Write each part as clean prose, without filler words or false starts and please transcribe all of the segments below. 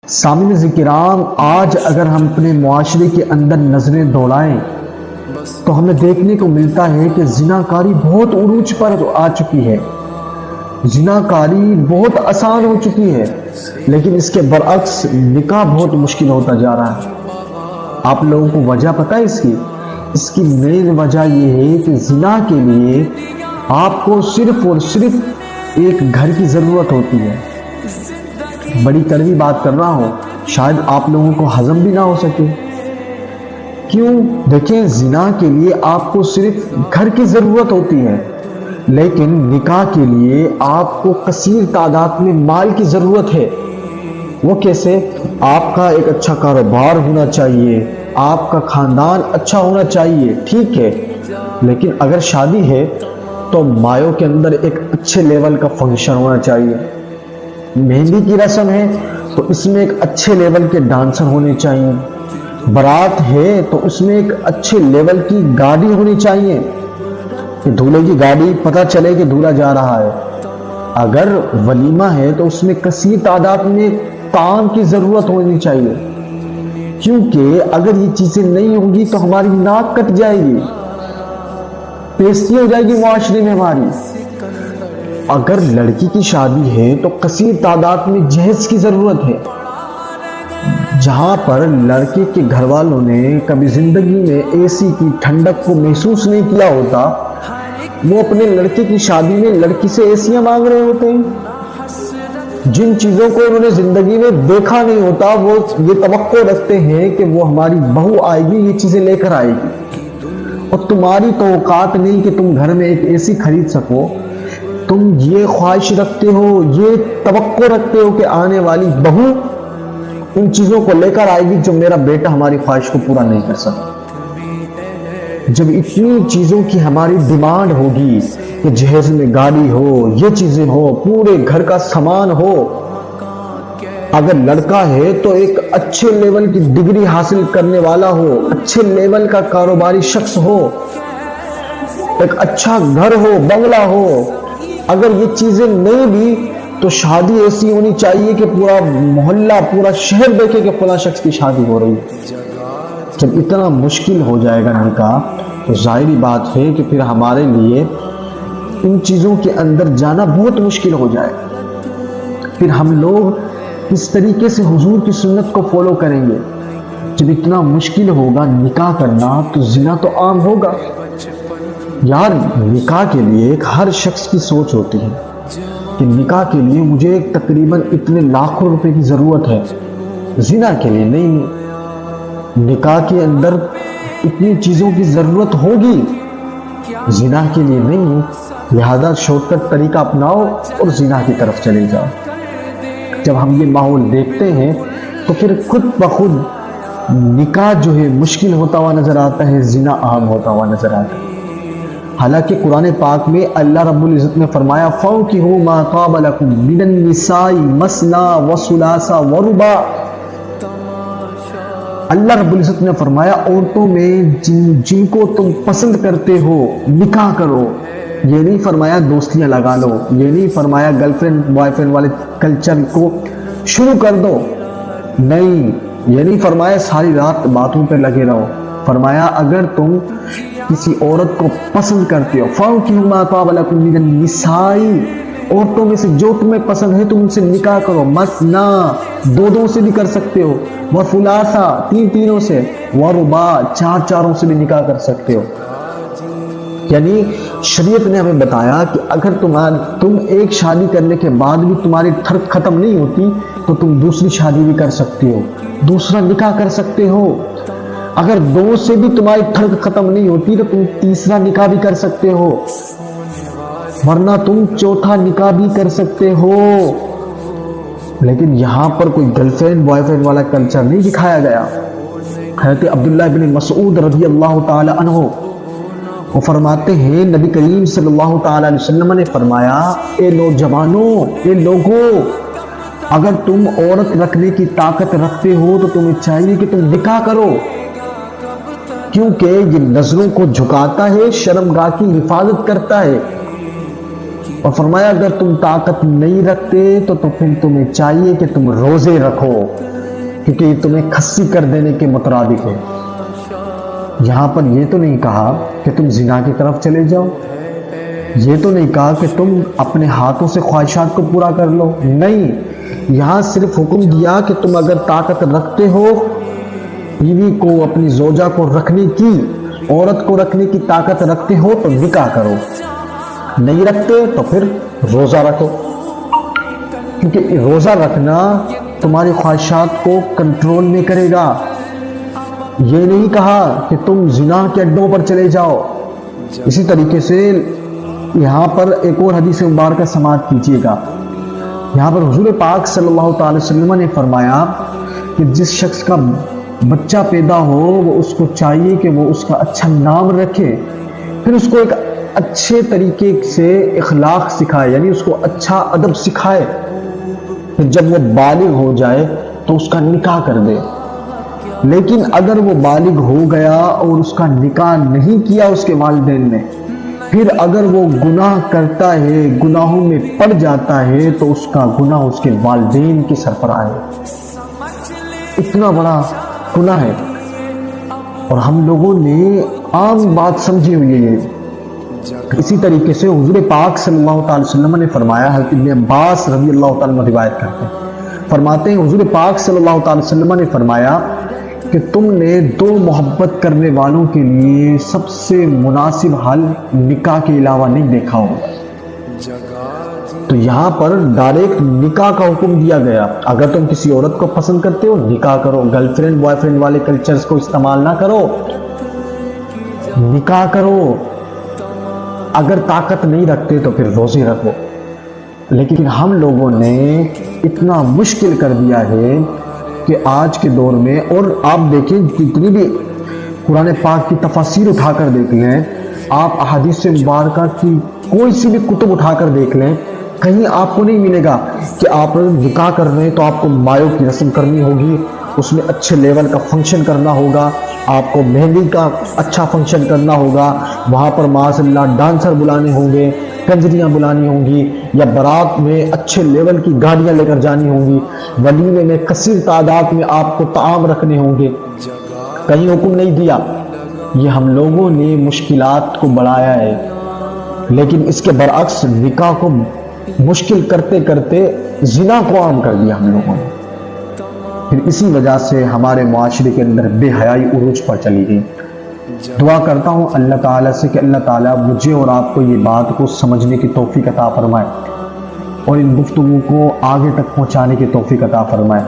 سامعین کرام، آج اگر ہم اپنے معاشرے کے اندر نظریں دوڑائیں تو ہمیں دیکھنے کو ملتا ہے کہ زناکاری بہت عروج پر آ چکی ہے، زناکاری بہت آسان ہو چکی ہے، لیکن اس کے برعکس نکاح بہت مشکل ہوتا جا رہا ہے۔ آپ لوگوں کو وجہ پتہ ہے اس کی مین وجہ یہ ہے کہ زنا کے لیے آپ کو صرف اور صرف ایک گھر کی ضرورت ہوتی ہے۔ بڑی کڑوی بات کر رہا ہوں، شاید آپ لوگوں کو ہضم بھی نہ ہو سکے۔ کیوں؟ دیکھیں، زنا کے لیے آپ کو صرف گھر کی ضرورت ہوتی ہے، لیکن نکاح کے لیے آپ کو کثیر تعداد میں مال کی ضرورت ہے۔ وہ کیسے؟ آپ کا ایک اچھا کاروبار ہونا چاہیے، آپ کا خاندان اچھا ہونا چاہیے، ٹھیک ہے، لیکن اگر شادی ہے تو مایوں کے اندر ایک اچھے لیول کا فنکشن ہونا چاہیے۔ مہندی کی رسم ہے تو اس میں ایک اچھے لیول کے ڈانسر ہونے چاہیے۔ برات ہے تو اس میں ایک اچھے لیول کی گاڑی ہونی چاہیے کہ دولہے کی گاڑی پتہ چلے کہ دولہا جا رہا ہے۔ اگر ولیمہ ہے تو اس میں کثیر تعداد میں طعام کی ضرورت ہونی چاہیے، کیونکہ اگر یہ چیزیں نہیں ہوں گی تو ہماری ناک کٹ جائے گی، بےعزتی ہو جائے گی معاشرے میں ہماری۔ اگر لڑکی کی شادی ہے تو کثیر تعداد میں جہیز کی ضرورت ہے۔ جہاں پر لڑکے کے گھر والوں نے کبھی زندگی میں اے سی کی ٹھنڈک کو محسوس نہیں کیا ہوتا، وہ اپنے لڑکے کی شادی میں لڑکی سے ایسیاں مانگ رہے ہوتے ہیں۔ جن چیزوں کو انہوں نے زندگی میں دیکھا نہیں ہوتا، وہ یہ توقع رکھتے ہیں کہ وہ ہماری بہو آئے گی، یہ چیزیں لے کر آئے گی، اور تمہاری تو اوقات نہیں کہ تم گھر میں ایک اے سی خرید سکو۔ تم یہ خواہش رکھتے ہو، یہ توقع رکھتے ہو کہ آنے والی بہو ان چیزوں کو لے کر آئے گی جو میرا بیٹا ہماری خواہش کو پورا نہیں کر سکتا۔ جب اتنی چیزوں کی ہماری ڈیمانڈ ہوگی کہ جہیز میں گاڑی ہو، یہ چیزیں ہو، پورے گھر کا سامان ہو، اگر لڑکا ہے تو ایک اچھے لیول کی ڈگری حاصل کرنے والا ہو، اچھے لیول کا کاروباری شخص ہو، ایک اچھا گھر ہو، بنگلہ ہو، اگر یہ چیزیں نہیں بھی تو شادی ایسی ہونی چاہیے کہ پورا محلہ، پورا شہر دیکھے کہ فلاں شخص کی شادی ہو رہی ہے۔ جب اتنا مشکل ہو جائے گا نکاح تو ظاہری بات ہے کہ پھر ہمارے لیے ان چیزوں کے اندر جانا بہت مشکل ہو جائے۔ پھر ہم لوگ کس طریقے سے حضور کی سنت کو فالو کریں گے؟ جب اتنا مشکل ہوگا نکاح کرنا تو زنا تو عام ہوگا۔ یار، نکاح کے لیے ایک ہر شخص کی سوچ ہوتی ہے کہ نکاح کے لیے مجھے ایک تقریباً اتنے لاکھوں روپے کی ضرورت ہے، زنا کے لیے نہیں۔ نکاح کے اندر اتنی چیزوں کی ضرورت ہوگی، زنا کے لیے نہیں، لہذا شارٹ کٹ طریقہ اپناؤ اور زنا کی طرف چلے جاؤ۔ جب ہم یہ ماحول دیکھتے ہیں تو پھر خود بخود نکاح جو ہے مشکل ہوتا ہوا نظر آتا ہے، زنا عام ہوتا ہوا نظر آتا ہے۔ حالانکہ قرآن پاک میں اللہ رب العزت نے فرمایا فَانكِحُوا مَا طَابَ لَكُم مِّنَ النِّسَاءِ مَثْنَىٰ وَثُلَاثَ وَرُبَاعَ۔ اللہ رب العزت نے فرمایا عورتوں میں جن کو تم پسند کرتے ہو نکاح کرو۔ یہ نہیں فرمایا دوستیاں لگا لو، یہ نہیں فرمایا گرل فرینڈ بوائے فرینڈ والے کلچر کو شروع کر دو، نہیں، یہ نہیں فرمایا ساری رات باتوں پہ لگے رہو۔ فرمایا اگر تم کسی عورت کو پسند کرتے ہو فَانكِحُوا مَا طَابَ لَكُم مِّنَ النِّسَاءِ، عورتوں میں سے جو تمہیں پسند ہے تم ان سے نکاح کرو، مثنیٰ، دو سے بھی کر سکتے ہو، وثلاثا، تینوں سے، ورباع، چاروں سے بھی نکاح کر سکتے ہو۔ یعنی شریعت نے ہمیں بتایا کہ اگر تم ایک شادی کرنے کے بعد بھی تمہاری تھرک ختم نہیں ہوتی تو تم دوسری شادی بھی کر سکتے ہو، دوسرا نکاح کر سکتے ہو۔ اگر دو سے بھی تمہاری تھرک ختم نہیں ہوتی تو تم تیسرا نکاح بھی کر سکتے ہو، ورنہ تم چوتھا نکاح بھی کر سکتے ہو۔ لیکن یہاں پر کوئی گرل فرینڈ بوائے فرینڈ والا کلچر نہیں دکھایا گیا۔ حضرت عبداللہ بن مسعود رضی اللہ تعالی عنہ وہ فرماتے ہیں نبی کریم صلی اللہ تعالی علیہ وسلم نے فرمایا اے نوجوانوں، اے لوگوں، اگر تم عورت رکھنے کی طاقت رکھتے ہو تو تمہیں چاہیے کہ تم نکاح کرو، کیونکہ یہ نظروں کو جھکاتا ہے، شرمگاہ کی حفاظت کرتا ہے۔ اور فرمایا اگر تم طاقت نہیں رکھتے تو پھر تمہیں چاہیے کہ تم روزے رکھو، کیونکہ یہ تمہیں کھسی کر دینے کے مترادف ہے۔ یہاں پر یہ تو نہیں کہا کہ تم زنا کی طرف چلے جاؤ، یہ تو نہیں کہا کہ تم اپنے ہاتھوں سے خواہشات کو پورا کر لو، نہیں، یہاں صرف حکم دیا کہ تم اگر طاقت رکھتے ہو بیوی کو، اپنی زوجہ کو رکھنے کی، عورت کو رکھنے کی طاقت رکھتے ہو تو نکاح کرو، نہیں رکھتے تو پھر روزہ رکھو، کیونکہ روزہ رکھنا تمہاری خواہشات کو کنٹرول نہیں کرے گا۔ یہ نہیں کہا کہ تم زنا کے اڈوں پر چلے جاؤ۔ اسی طریقے سے یہاں پر ایک اور حدیث مبارکہ سماعت کیجیے گا۔ یہاں پر حضور پاک صلی اللہ تعالی وسلم نے فرمایا کہ جس شخص کا بچہ پیدا ہو وہ اس کو چاہیے کہ وہ اس کا اچھا نام رکھے، پھر اس کو ایک اچھے طریقے سے اخلاق سکھائے، یعنی اس کو اچھا ادب سکھائے، پھر جب وہ بالغ ہو جائے تو اس کا نکاح کر دے۔ لیکن اگر وہ بالغ ہو گیا اور اس کا نکاح نہیں کیا اس کے والدین نے، پھر اگر وہ گناہ کرتا ہے، گناہوں میں پڑ جاتا ہے، تو اس کا گناہ اس کے والدین کے سر پر آئے۔ اتنا بڑا گناہ ہے، اور ہم لوگوں نے عام بات سمجھی ہوئی ہے۔ اسی طریقے سے حضور پاک صلی اللہ تعالی وسلم نے فرمایا، حضرت ابن عباس رضی اللہ تعالیٰ عنہ روایت کرتے ہیں، فرماتے ہیں حضور پاک صلی اللہ تعالی وسلم نے فرمایا کہ تم نے دو محبت کرنے والوں کے لیے سب سے مناسب حل نکاح کے علاوہ نہیں دیکھا ہوگا۔ تو یہاں پر ڈائریکٹ نکاح کا حکم دیا گیا۔ اگر تم کسی عورت کو پسند کرتے ہو نکاح کرو، گرل فرینڈ بوائے فرینڈ والے کلچرز کو استعمال نہ کرو، نکاح کرو۔ اگر طاقت نہیں رکھتے تو پھر روزے رکھو۔ لیکن ہم لوگوں نے اتنا مشکل کر دیا ہے کہ آج کے دور میں، اور آپ دیکھیں جتنی بھی قرآن پاک کی تفاسیر اٹھا کر دیکھ لیں، آپ احادیث مبارکہ کی کوئی سی بھی کتب اٹھا کر دیکھ لیں، کہیں آپ کو نہیں ملے گا کہ آپ نکاح کر رہے ہیں تو آپ کو مایوں کی رسم کرنی ہوگی، اس میں اچھے لیول کا فنکشن کرنا ہوگا، آپ کو مہندی کا اچھا فنکشن کرنا ہوگا، وہاں پر معاذ اللہ ڈانسر بلانے ہوں گے، کنجریاں بلانی ہوں گی، یا بارات میں اچھے لیول کی گاڑیاں لے کر جانی ہوں گی، ولیمے میں کثیر تعداد میں آپ کو طعام رکھنے ہوں گے۔ کہیں حکم نہیں دیا، یہ ہم لوگوں نے مشکلات کو بڑھایا ہے۔ لیکن اس کے برعکس نکاح کو مشکل کرتے کرتے زنا کو عام کر دیا ہم لوگوں نے۔ پھر اسی وجہ سے ہمارے معاشرے کے اندر بے حیائی عروج پر چلی گئی۔ دعا کرتا ہوں اللہ تعالیٰ سے کہ اللہ تعالیٰ مجھے اور آپ کو یہ بات کو سمجھنے کی توفیق عطا فرمائے، اور ان گفتگو کو آگے تک پہنچانے کی توفیق عطا فرمائے۔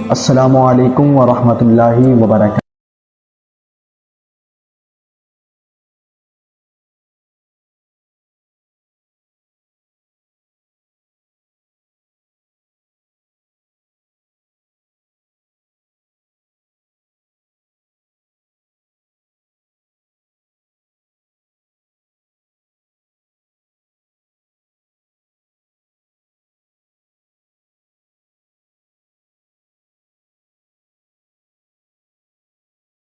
السلام علیکم ورحمۃ اللہ وبرکاتہ۔